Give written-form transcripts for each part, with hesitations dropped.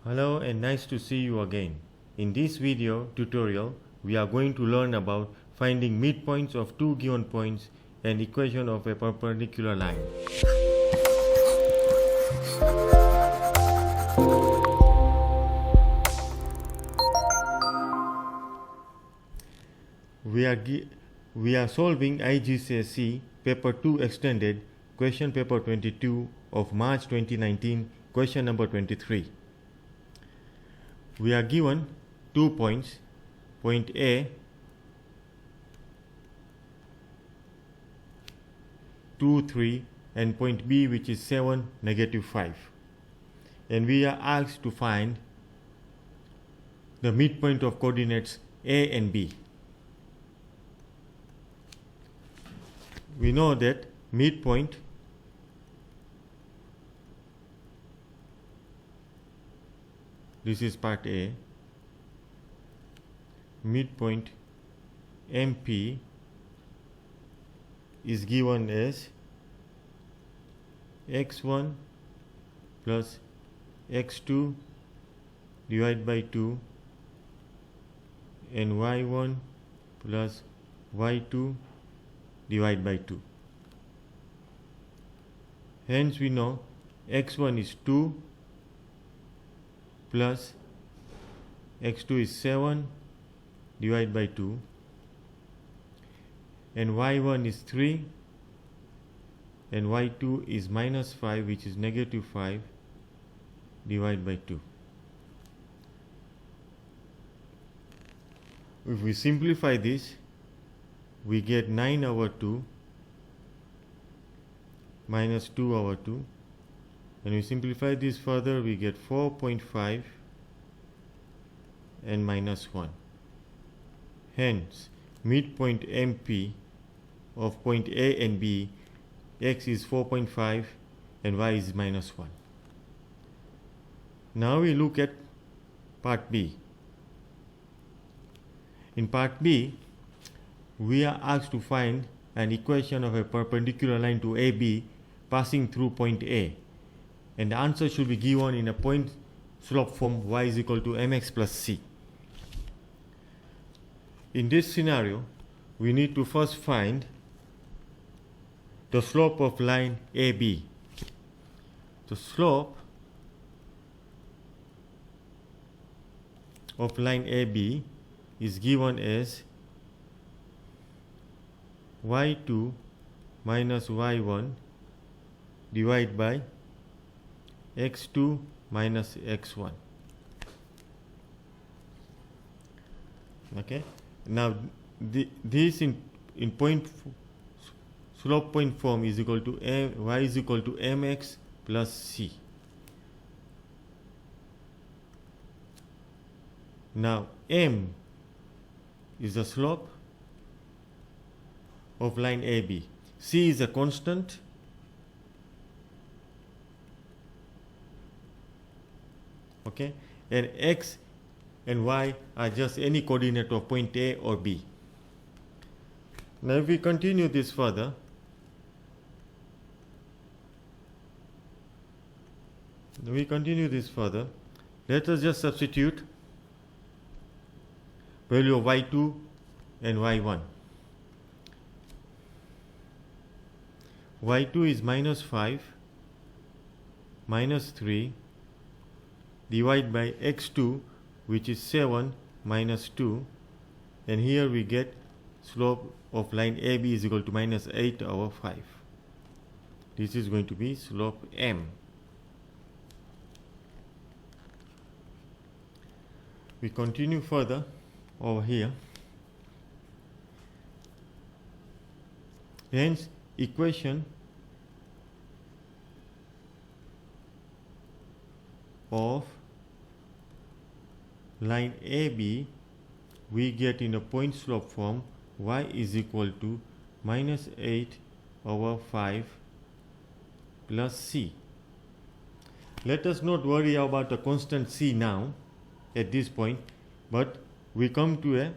Hello and nice to see you again. In this video tutorial, we are going to learn about finding midpoints of two given points and equation of a perpendicular line. We are solving IGCSE paper 2 extended question paper 22 of March 2019, question number 23. We are given 2 points, point A 2, 3 and point B which is 7, -5, and we are asked to find the midpoint of coordinates A and B. We know that midpoint this is part A, midpoint MP is given as x1 plus x2 divided by 2 and y1 plus y2 divided by 2. Hence we know x1 is 2 plus x2 is 7 divided by 2 and y1 is 3 and y2 is -5 which is -5 divided by 2. If we simplify this, we get 9/2 minus 2/2, and we simplify this further, we get 4.5 and -1. Hence, midpoint MP of point A and B, x is 4.5 and y is -1. Now we look at part B. In part B, we are asked to find an equation of a perpendicular line to AB passing through point A, and the answer should be given in a point slope form y is equal to mx plus c. In this scenario, we need to first find the slope of line AB. The slope of line AB is given as y2 minus y1 divided by x2 minus x1. Okay, now this in point slope point form is equal to y is equal to mx plus c. Now m is the slope of line AB. C is a constant, okay, and x and y are just any coordinate of point A or B. Now if we continue this further, let us just substitute value of y2 and y1. y2 is -5 -3 divided by x2 which is 7 minus 2, and here we get slope of line AB is equal to -8/5. This is going to be slope M. We continue further over here. Hence, equation of line AB we get in a point slope form y is equal to -8/5 plus c. Let us not worry about the constant c now at this point, but we come to a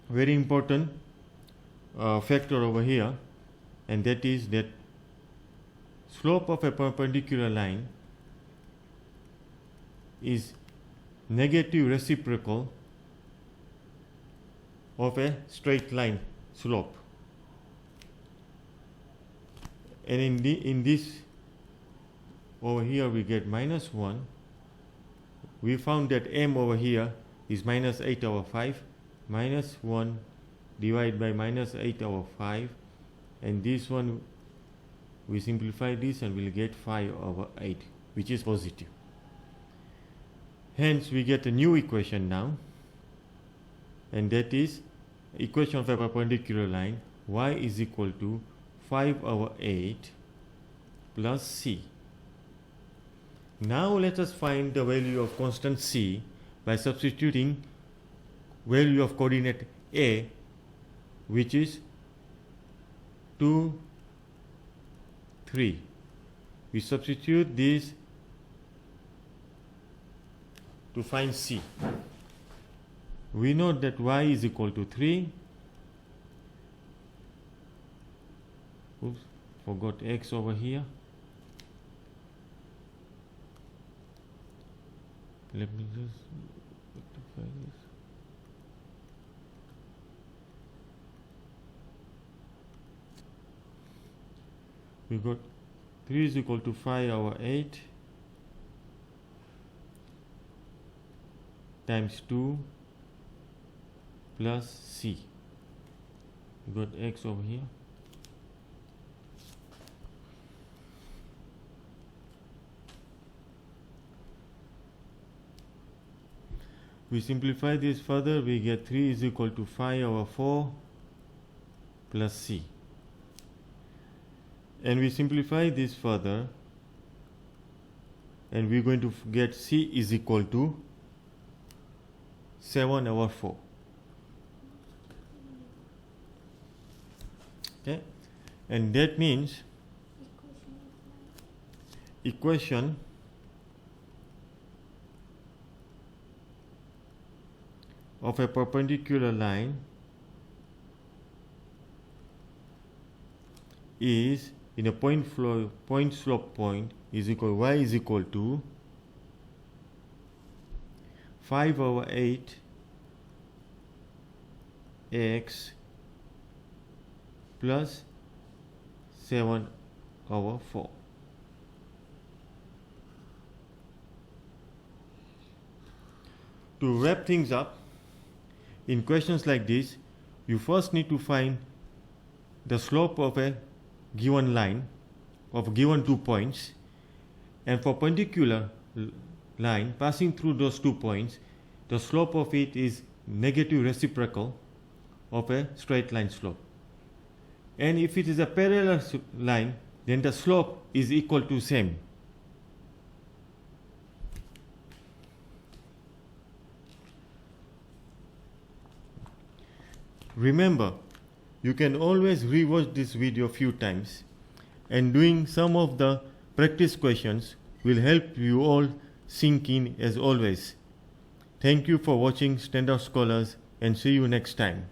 very important factor over here, and that is that slope of a perpendicular line is negative reciprocal of a straight line slope. And in this over here we get minus 1. We found that m over here is minus 8 over 5. Minus 1 divided by minus 8 over 5, and this one we simplify this and we'll get 5 over 8, which is positive. Hence we get a new equation now, and that is equation of a perpendicular line. Y is equal to 5 over 8 plus c. Now let us find the value of constant c by substituting value of coordinate a, which is 2, 3. We substitute this to find c. We know that y is equal to 3. Oops, forgot x over here. Let me just rectify this. We got 3 is equal to 5 over 8 times 2 plus c. We got x over here. We simplify this further, we get 3 is equal to 5 over 4 plus c. And we simplify this further, and we're going to get c is equal to 7 over 4. Okay, and that means equation of a perpendicular line is in a point slope point is equal y is equal to 5 over 8 x plus 7 over 4. To wrap things up, in questions like this, you first need to find the slope of a given line of given 2 points, and for perpendicular line passing through those 2 points, the slope of it is negative reciprocal of a straight line slope. And if it is a parallel line, then the slope is equal to same. Remember, you can always rewatch this video a few times, and doing some of the practice questions will help you all sink in as always. Thank you for watching Standout Scholars, and see you next time.